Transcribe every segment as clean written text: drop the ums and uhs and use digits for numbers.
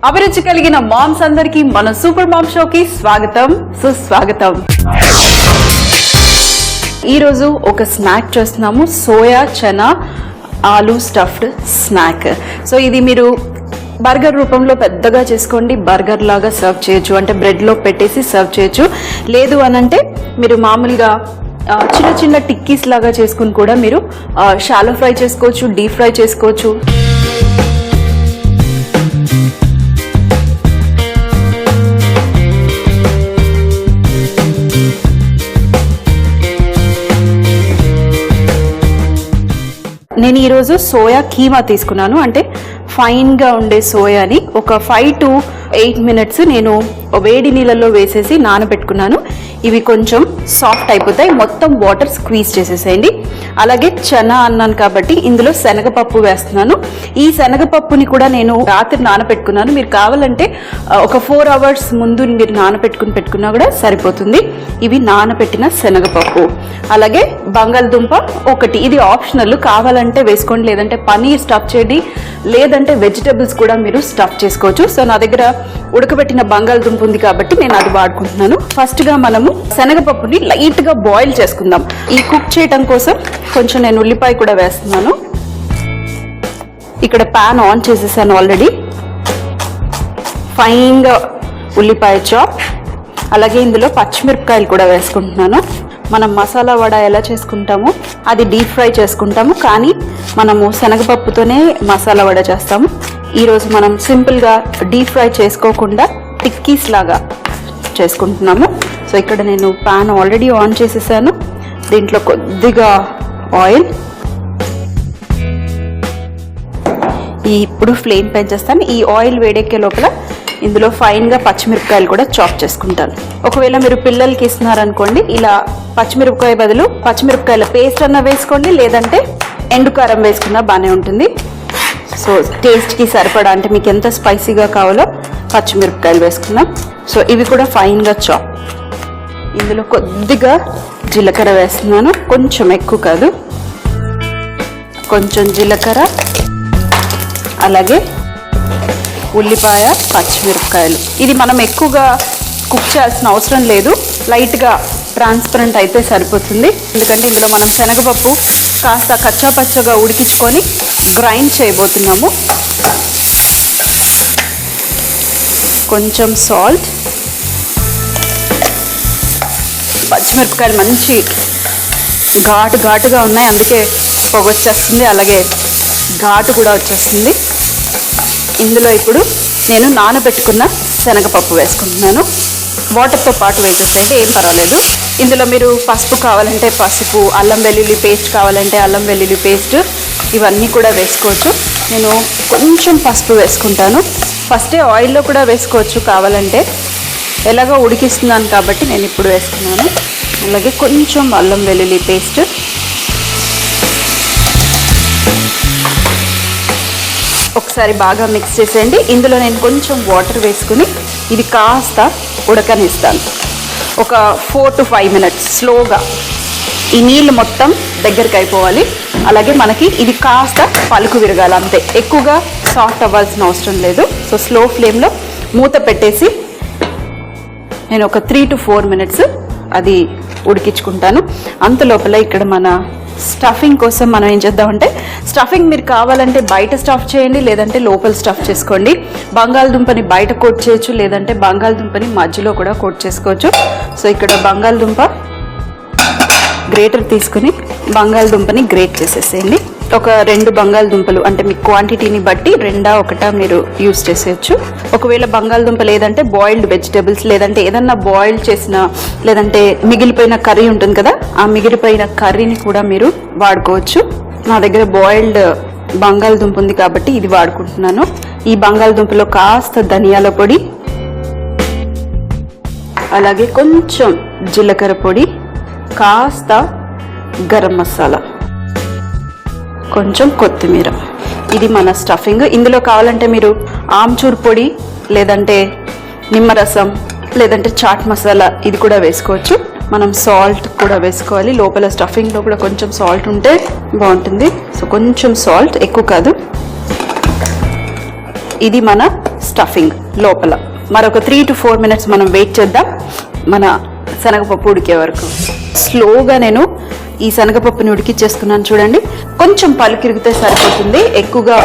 అభిరుచి కలిగిన మామ్స్ అందరికీ మన సూపర్ మామ్ షోకి స్వాగతం సుస్వాగతం. ఈరోజు ఒక స్నాక్ చేస్తున్నాము, soya chana aloo stuffed snack. So ఇది మీరు బర్గర్ రూపంలో పెద్దగా చేసుకోండి, బర్గర్ లాగా సర్వ్ చేయొచ్చు, అంటే బ్రెడ్లో పెట్టేసి సర్వ్ చేయొచ్చు. లేదు అనంటే మీరు మామూలుగా చిన్న చిన్న టిక్కీస్ లాగా చేసుకుని కూడా మీరు షాలో ఫ్రై చేసుకోవచ్చు, డీప్ ఫ్రై చేసుకోవచ్చు. నేను ఈరోజు సోయా కీమా తీసుకున్నాను, అంటే ఫైన్గా ఉండే సోయాని ఒక 5 to 8 minutes నేను వేడి నీళ్ళల్లో వేసేసి నానబెట్టుకున్నాను. ఇవి కొంచెం సాఫ్ట్ అయిపోతాయి, మొత్తం వాటర్ స్క్వీజ్ చేసేసేయండి. అలాగే చనా అన్నాను కాబట్టి ఇందులో శనగపప్పు వేస్తున్నాను. ఈ శనగపప్పుని కూడా నేను రాత్రి నానబెట్టుకున్నాను. మీరు కావాలంటే ఒక 4 hours ముందు మీరు పెట్టుకున్నా కూడా సరిపోతుంది. ఇవి నానబెట్టిన శనగపప్పు. అలాగే బంగాళదుంప ఒకటి, ఇది ఆప్షనల్, కావాలంటే వేసుకోండి, లేదంటే పనీర్ స్టఫ్ చేయండి, లేదంటే వెజిటబుల్స్ కూడా మీరు స్టఫ్ చేసుకోవచ్చు. సో నా దగ్గర ఉడకబెట్టిన బంగాళదుంప ఉంది కాబట్టి నేను అది వాడుకుంటున్నాను. ఫస్ట్ గా మనము శనగపప్పుని లైట్ గా బాయిల్ చేసుకుందాం. ఈ కుక్ చేయడం కోసం కొంచెం నేను ఉల్లిపాయ కూడా వేస్తున్నాను. ఇక్కడ పాన్ ఆన్ చేసేసాను ఆల్రెడీ. ఫైన్ గా ఉల్లిపాయ చాప్, అలాగే ఇందులో పచ్చిమిరపకాయలు కూడా వేసుకుంటున్నాను. మనం మసాలా వడ ఎలా చేసుకుంటామో అది డీప్ ఫ్రై చేసుకుంటాము, కానీ మనము శనగపప్పుతోనే మసాలా వడ చేస్తాము. ఈరోజు మనం సింపుల్గా డీప్ ఫ్రై చేసుకోకుండా టిక్కీస్ లాగా చేసుకుంటున్నాము. సో ఇక్కడ నేను పాన్ ఆల్రెడీ ఆన్ చేసేసాను. దీంట్లో కొద్దిగా ఆయిల్, ఇప్పుడు ఫ్లేమ్ పెంచేస్తాను. ఈ ఆయిల్ వేడెక్కే లోపల ఇందులో ఫైన్గా పచ్చిమిరపకాయలు కూడా చాప్ చేసుకుంటాను. ఒకవేళ మీరు పిల్లలకి ఇస్తున్నారనుకోండి, ఇలా పచ్చిమిరపకాయ బదులు పచ్చిమిరపకాయల పేస్ట్ అన్న వేసుకోండి, లేదంటే ఎండుకారం వేసుకున్నా బాగానే ఉంటుంది. సో టేస్ట్కి సరిపడా, అంటే మీకు ఎంత స్పైసీగా కావాలో పచ్చిమిరపకాయలు వేసుకున్నాం. సో ఇవి కూడా ఫైన్గా చాప్. ఇందులో కొద్దిగా జీలకర్ర వేస్తున్నాను, కొంచెం ఎక్కువ కాదు, కొంచెం జీలకర్ర, అలాగే ఉల్లిపాయ, పచ్చిమిరపకాయలు. ఇది మనం ఎక్కువగా కుక్ చేయాల్సిన అవసరం లేదు, లైట్గా ట్రాన్స్పరెంట్ అయితే సరిపోతుంది. ఎందుకంటే ఇందులో మనం శనగపప్పు కాస్త కచ్చాపచ్చగా ఉడికించుకొని గ్రైండ్ చేయబోతున్నాము. కొంచెం సాల్ట్, పచ్చిమిరపకాయలు మంచి ఘాటుగా ఉన్నాయి, అందుకే పొగ వచ్చేస్తుంది, అలాగే ఘాటు కూడా వచ్చేస్తుంది. ఇందులో ఇప్పుడు నేను నానబెట్టుకున్న శనగపప్పు వేసుకుంటున్నాను. వాటర్తో పాటు వేసేసేయండి, ఏం పర్వాలేదు. ఇందులో మీరు పసుపు కావాలంటే పసుపు, అల్లం వెల్లుల్లి పేస్ట్ కావాలంటే అల్లం వెల్లుల్లి పేస్ట్, ఇవన్నీ కూడా వేసుకోవచ్చు. నేను కొంచెం పసుపు వేసుకుంటాను. ఫస్టే ఆయిల్లో కూడా వేసుకోవచ్చు కావాలంటే, ఎలాగో ఉడికిస్తున్నాను కాబట్టి నేను ఇప్పుడు వేసుకున్నాను. అలాగే కొంచెం అల్లం వెల్లుల్లి పేస్ట్, ఒకసారి బాగా మిక్స్ చేసేయండి. ఇందులో నేను కొంచెం వాటర్ వేసుకుని ఇది కాస్త ఉడకనిస్తాను. ఒక 4 to 5 minutes స్లోగా. ఈ నీళ్ళు మొత్తం దగ్గరికి అయిపోవాలి. అలాగే మనకి ఇది కాస్త పలుకు విరగాలి, అంతే, ఎక్కువగా సాఫ్ట్ అవ్వాల్సిన అవసరం లేదు. సో స్లో ఫ్లేమ్లో మూత పెట్టేసి నేను ఒక 3 to 4 minutes అది ఉడికించుకుంటాను. అంత లోపల ఇక్కడ మన స్టఫింగ్ కోసం మనం ఏం చేద్దామంటే, స్టఫింగ్ మీరు కావాలంటే బయట స్టఫ్ చేయండి, లేదంటే లోపల స్టఫ్ చేసుకోండి. బంగాళదుంపని బయట కోట్ చేయొచ్చు, లేదంటే బంగాళదుంపని మధ్యలో కూడా కోట్ చేసుకోవచ్చు. సో ఇక్కడ బంగాళదుంప గ్రేటర్ తీసుకుని బంగాళదుంపని గ్రేట్ చేసేసేయండి. ఒక 2 బంగాళదుంపలు, అంటే మీ క్వాంటిటీని బట్టి 2 or 1 మీరు యూస్ చేసేయచ్చు. ఒకవేళ బంగాళదుంప లేదంటే బాయిల్డ్ వెజిటబుల్స్, లేదంటే ఏదన్నా బాయిల్ చేసిన, లేదంటే మిగిలిపోయిన కర్రీ ఉంటుంది కదా, ఆ మిగిలిపోయిన కర్రీని కూడా మీరు వాడుకోవచ్చు. నా దగ్గర బాయిల్డ్ బంగాళదుంప ఉంది కాబట్టి ఇది వాడుకుంటున్నాను. ఈ బంగాళదుంపలో కాస్త ధనియాల పొడి, అలాగే కొంచెం జీలకర్ర పొడి, కాస్త గరం మసాలా, కొంచెం కొత్తిమీర. ఇది మన స్టఫింగ్. ఇందులో కావాలంటే మీరు ఆమ్చూర్ పొడి, లేదంటే నిమ్మరసం, లేదంటే చాట్ మసాలా ఇది కూడా వేసుకోవచ్చు. మనం సాల్ట్ కూడా వేసుకోవాలి, లోపల స్టఫింగ్లో కూడా కొంచెం సాల్ట్ ఉంటే బాగుంటుంది. సో కొంచెం సాల్ట్, ఎక్కువ కాదు. ఇది మన స్టఫింగ్ లోపల. మరొక 3 to 4 minutes మనం వెయిట్ చేద్దాం మన శనగపప్పు ఉడికే వరకు. స్లోగా నేను ఈ శనగపప్పుని ఉడికిచ్చేసుకున్నాను చూడండి. కొంచెం పలుకిరిగితే సరిపోతుంది, ఎక్కువగా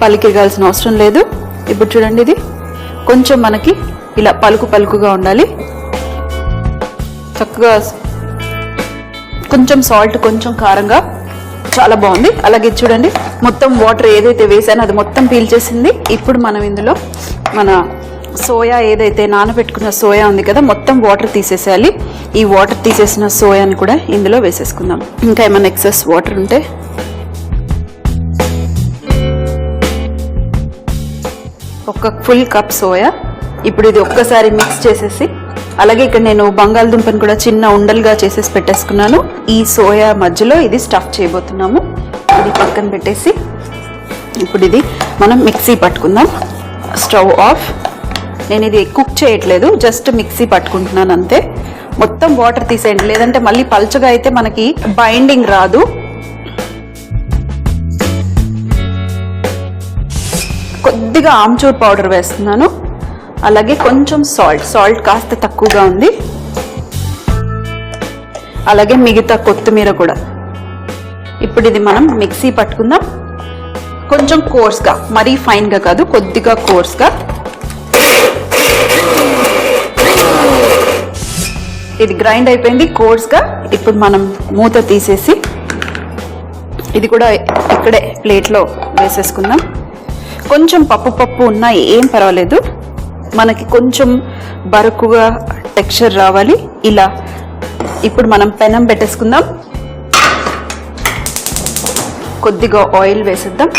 పలుకిరగాల్సిన అవసరం లేదు. ఇప్పుడు చూడండి, ఇది కొంచెం మనకి ఇలా పలుకుగా ఉండాలి. చక్కగా కొంచెం సాల్ట్, కొంచెం కారంగా చాలా బాగుంది. అలాగే చూడండి, మొత్తం వాటర్ ఏదైతే వేసానో అది మొత్తం పీల్చేసింది. ఇప్పుడు మనం ఇందులో మన సోయా ఏదైతే నానబెట్టుకున్న సోయా ఉంది కదా, మొత్తం వాటర్ తీసేసేయాలి. ఈ వాటర్ తీసేసిన సోయాని కూడా ఇందులో వేసేసుకుందాం. ఇంకా ఏమైనా ఎక్సెస్ వాటర్ ఉంటే ఒక ఫుల్ కప్ సోయా. ఇప్పుడు ఇది ఒక్కసారి మిక్స్ చేసేసి, అలాగే ఇక్కడ నేను బంగాళదుంపను కూడా చిన్న ఉండలుగా చేసేసి పెట్టేసుకున్నాను. ఈ సోయా మధ్యలో ఇది స్టఫ్ చేయబోతున్నాము. ఇది పక్కన పెట్టేసి ఇప్పుడు ఇది మనం మిక్సీ పట్టుకుందాం. Stove off. నేను ఇది కుక్ చేయట్లేదు, జస్ట్ మిక్సీ పట్టుకుంటున్నాను అంతే. మొత్తం వాటర్ తీసేయండి, లేదంటే మళ్ళీ పల్చగా అయితే మనకి బైండింగ్ రాదు. కొద్దిగా ఆమ్చూర్ పౌడర్ వేస్తున్నాను, అలాగే కొంచెం సాల్ట్ కాస్త తక్కువగా ఉంది. అలాగే మిగతా కొత్తిమీర కూడా. ఇప్పుడు ఇది మనం మిక్సీ పట్టుకుందాం. కొంచెం కోర్స్గా, మరీ ఫైన్గా కాదు, కొద్దిగా కోర్స్గా. ఇది గ్రైండ్ అయిపోయింది కోర్స్గా. ఇప్పుడు మనం మూత తీసేసి ఇది కూడా ఇక్కడే ప్లేట్లో వేసేసుకుందాం. కొంచెం పప్పు ఉన్నా ఏం పర్వాలేదు, మనకి కొంచెం బరుకుగా టెక్స్చర్ రావాలి ఇలా. ఇప్పుడు మనం పెనం పెట్టేసుకుందాం. కొద్దిగా ఆయిల్ వేసేద్దాం.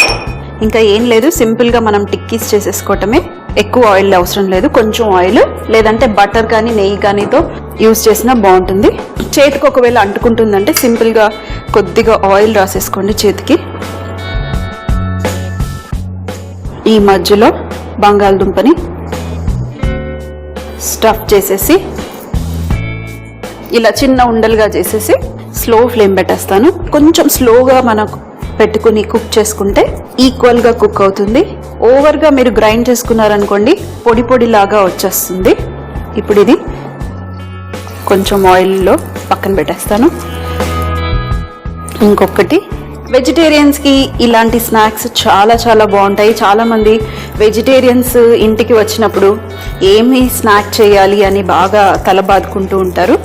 ఇంకా ఏం లేదు, సింపుల్గా మనం టిక్కీస్ చేసేసుకోవటమే. ఎక్కువ ఆయిల్ అవసరం లేదు, కొంచెం ఆయిల్, లేదంటే బటర్ కానీ నెయ్యి కానీతో యూజ్ చేసినా బాగుంటుంది. చేతికి ఒకవేళ అంటుకుంటుందంటే సింపుల్గా కొద్దిగా ఆయిల్ రాసేసుకోండి చేతికి. ఈ మధ్యలో బంగాళదుంపని స్టఫ్ చేసేసి ఇలా చిన్న ఉండలుగా చేసేసి స్లో ఫ్లేమ్ పెట్టేస్తాను. కొంచెం స్లోగా మనకు పెట్టుకుని కుక్ చేసుకుంటే ఈక్వల్గా కుక్ అవుతుంది. ఓవర్గా మీరు గ్రైండ్ చేసుకున్నారనుకోండి పొడి లాగా వచ్చేస్తుంది. ఇప్పుడు ఇది కొంచెం ఆయిల్లో పక్కన పెట్టేస్తాను. ఇంకొకటి, వెజిటేరియన్స్కి ఇలాంటి స్నాక్స్ చాలా బాగుంటాయి. చాలామంది వెజిటేరియన్స్ ఇంటికి వచ్చినప్పుడు ఏమి స్నాక్ చేయాలి అని బాగా తల బాదుకుంటూ ఉంటారు.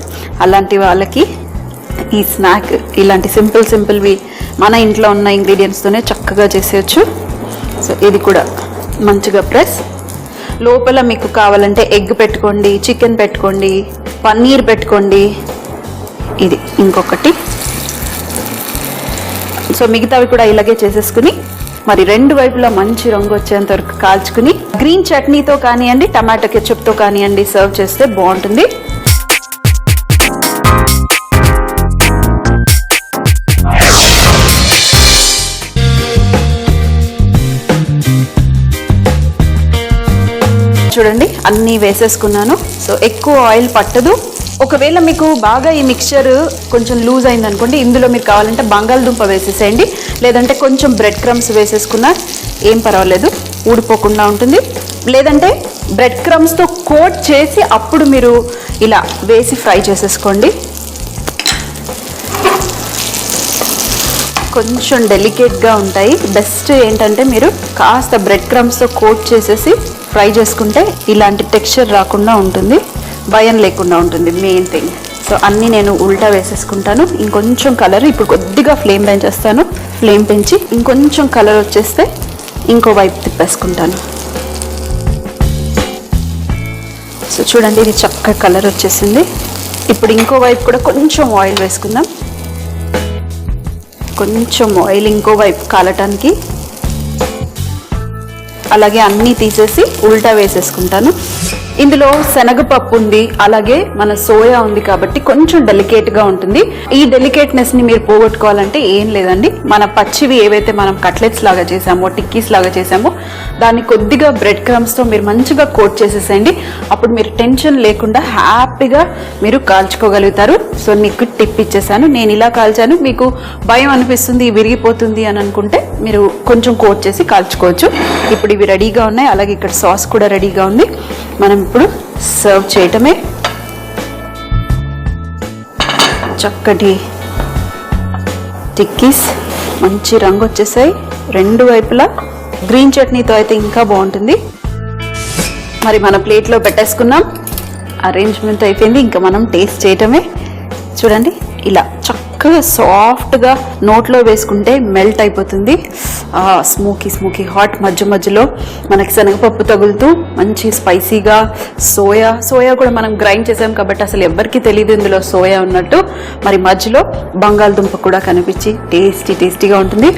అలాంటి వాళ్ళకి ఈ స్నాక్ ఇలాంటి సింపుల్వి మన ఇంట్లో ఉన్న ఇంగ్రీడియంట్స్తోనే చక్కగా చేసేయచ్చు. సో ఇది కూడా మంచిగా ప్రెస్. లోపల మీకు కావాలంటే ఎగ్ పెట్టుకోండి, చికెన్ పెట్టుకోండి, పన్నీర్ పెట్టుకోండి. ఇది ఇంకొకటి. సో మిగతావి కూడా ఇలాగే చేసేసుకుని మరి రెండు వైపులా మంచి రంగు వచ్చేంత వరకు కాల్చుకుని గ్రీన్ చట్నీతో కానివ్వండి, టమాటో కెచప్తో కానివ్వండి సర్వ్ చేస్తే బాగుంటుంది. చూడండి అన్నీ వేసేసుకున్నాను. సో ఎక్కువ ఆయిల్ పట్టదు. ఒకవేళ మీకు బాగా ఈ మిక్చర్ కొంచెం లూజ్ అయింది అనుకోండి, ఇందులో మీరు కావాలంటే బంగాళదుంప వేసేసేయండి, లేదంటే కొంచెం బ్రెడ్ క్రమ్స్ వేసేసుకున్నా ఏం పర్వాలేదు, ఊడిపోకుండా ఉంటుంది. లేదంటే బ్రెడ్ క్రమ్స్తో కోట్ చేసి అప్పుడు మీరు ఇలా వేసి ఫ్రై చేసేసుకోండి. కొంచెం డెలికేట్గా ఉంటాయి. బెస్ట్ ఏంటంటే మీరు కాస్త బ్రెడ్ క్రమ్స్తో కోట్ చేసేసి ఫ్రై చేసుకుంటే ఇలాంటి టెక్స్చర్ రాకుండా ఉంటుంది, భయం లేకుండా ఉంటుంది, మెయిన్ థింగ్. సో అన్నీ నేను ఉల్టా వేసేసుకుంటాను. ఇంకొంచెం కలర్, ఇప్పుడు కొద్దిగా ఫ్లేమ్ పెంచేస్తాను. ఫ్లేమ్ పెంచి ఇంకొంచెం కలర్ వచ్చేస్తే ఇంకో వైపు తిప్పేసుకుంటాను. సో చూడండి ఇది చక్కగా కలర్ వచ్చేసింది. ఇప్పుడు ఇంకో వైపు కూడా కొంచెం ఆయిల్ వేసుకుందాం. కొంచెం ఆయిల్ ఇంకో వైపు కాలటానికి. అలాగే అన్నీ తీసేసి ఉల్టా వేసేసుకుంటాను. ఇందులో శనగపప్పు ఉంది, అలాగే మన సోయా ఉంది కాబట్టి కొంచెం డెలికేట్ గా ఉంటుంది. ఈ డెలికేట్నెస్ ని మీరు పోగొట్టుకోవాలంటే ఏం లేదండి, మన పచ్చివి ఏవైతే మనం కట్లెట్స్ లాగా చేసామో, టిక్కీస్ లాగా చేసామో, దాన్ని కొద్దిగా బ్రెడ్ క్రమ్స్ తో మీరు మంచిగా కోట్ చేసేసేయండి. అప్పుడు మీరు టెన్షన్ లేకుండా హ్యాపీగా మీరు కాల్చుకోగలుగుతారు. సో మీకు టిప్ ఇచ్చేసాను. నేను ఇలా కాల్చాను, మీకు భయం అనిపిస్తుంది విరిగిపోతుంది అని అనుకుంటే మీరు కొంచెం కోట్ చేసి కాల్చుకోవచ్చు. ఇప్పుడు ఇవి రెడీగా ఉన్నాయి, అలాగే ఇక్కడ సాస్ కూడా రెడీగా ఉంది. మనం ఇప్పుడు సర్వ్ చేయటమే. చక్కటి టిక్కీస్ మంచి రంగు వచ్చేసాయి రెండు వైపులా. గ్రీన్ చట్నీతో అయితే ఇంకా బాగుంటుంది. మరి మన ప్లేట్లో పెట్టేసుకున్నాం, అరేంజ్మెంట్ అయిపోయింది. ఇంకా మనం టేస్ట్ చేయటమే. చూడండి, ఇలా చక్కగా సాఫ్ట్గా నోట్లో వేసుకుంటే మెల్ట్ అయిపోతుంది. స్మోకీ స్మోకీ హాట్, మధ్య మధ్యలో మనకి శనగపప్పు తగులుతూ మంచి స్పైసీగా. సోయా కూడా మనం గ్రైండ్ చేసాం కాబట్టి అసలు ఎవ్వరికీ తెలియదు ఇందులో సోయా ఉన్నట్టు. మరి మధ్యలో బంగాళదుంప కూడా కనిపించి టేస్టీగా ఉంటుంది.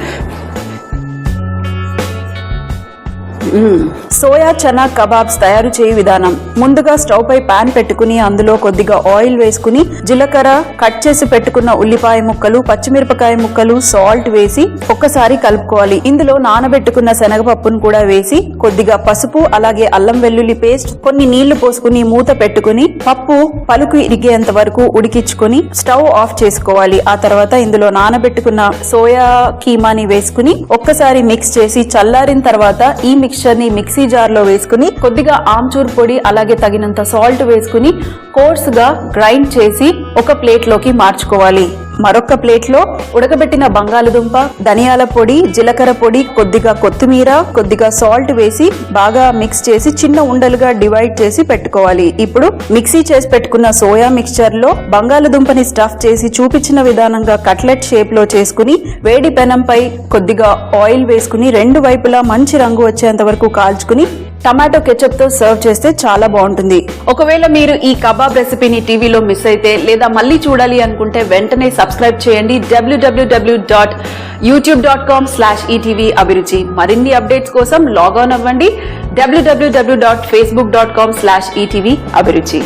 సోయా చనా కబాబ్స్ తయారు చేయు విధానం. ముందుగా స్టవ్ పై పాన్ పెట్టుకుని అందులో కొద్దిగా ఆయిల్ వేసుకుని జీలకర్ర, కట్ చేసి పెట్టుకున్న ఉల్లిపాయ ముక్కలు, పచ్చిమిరపకాయ ముక్కలు, సాల్ట్ వేసి ఒక్కసారి కలుపుకోవాలి. ఇందులో నానబెట్టుకున్న శనగపప్పును కూడా వేసి కొద్దిగా పసుపు, అలాగే అల్లం వెల్లుల్లి పేస్ట్, కొన్ని నీళ్లు పోసుకుని మూత పెట్టుకుని పప్పు పలుకు ఇరిగేంత వరకు ఉడికించుకుని స్టవ్ ఆఫ్ చేసుకోవాలి. ఆ తర్వాత ఇందులో నానబెట్టుకున్న సోయా కీమాని వేసుకుని ఒక్కసారి మిక్స్ చేసి చల్లారిన తర్వాత ఈ మిక్స్చర్ ని మిక్సీ జార్ లో వేసుకుని కొద్దిగా ఆమ్చూర్ పొడి, అలాగే తగినంత సాల్ట్ వేసుకుని కోర్స్ గా గ్రైండ్ చేసి ఒక ప్లేట్ లోకి మార్చుకోవాలి. మరొక ప్లేట్ లో ఉడకబెట్టిన బంగాళదుంప, ధనియాల పొడి, జీలకర్ర పొడి, కొద్దిగా కొత్తిమీర, కొద్దిగా సాల్ట్ వేసి బాగా మిక్స్ చేసి చిన్న ఉండలుగా డివైడ్ చేసి పెట్టుకోవాలి. ఇప్పుడు మిక్సీ చేసి పెట్టుకున్న సోయా మిక్స్చర్ లో బంగాళదుంపని స్టఫ్ చేసి చూపించిన విధానంగా కట్లెట్ షేప్ లో చేసుకుని వేడి పెనంపై కొద్దిగా ఆయిల్ వేసుకుని రెండు వైపులా మంచి రంగు వచ్చేంత వరకు కాల్చుకుని టమాటో కెచప్ తో సర్వ్ చేస్తే చాలా బాగుంటుంది. ఒకవేళ మీరు ఈ కబాబ్ రెసిపీని టీవీలో మిస్ అయితే లేదా మళ్ళీ చూడాలి అనుకుంటే వెంటనే సబ్స్క్రైబ్ చేయండి www.youtube.com/etv అభిరుచి. మరిన్ని అప్డేట్స్ కోసం లాగ్ ఆన్ అవ్వండి www.facebook.com/etv అభిరుచి.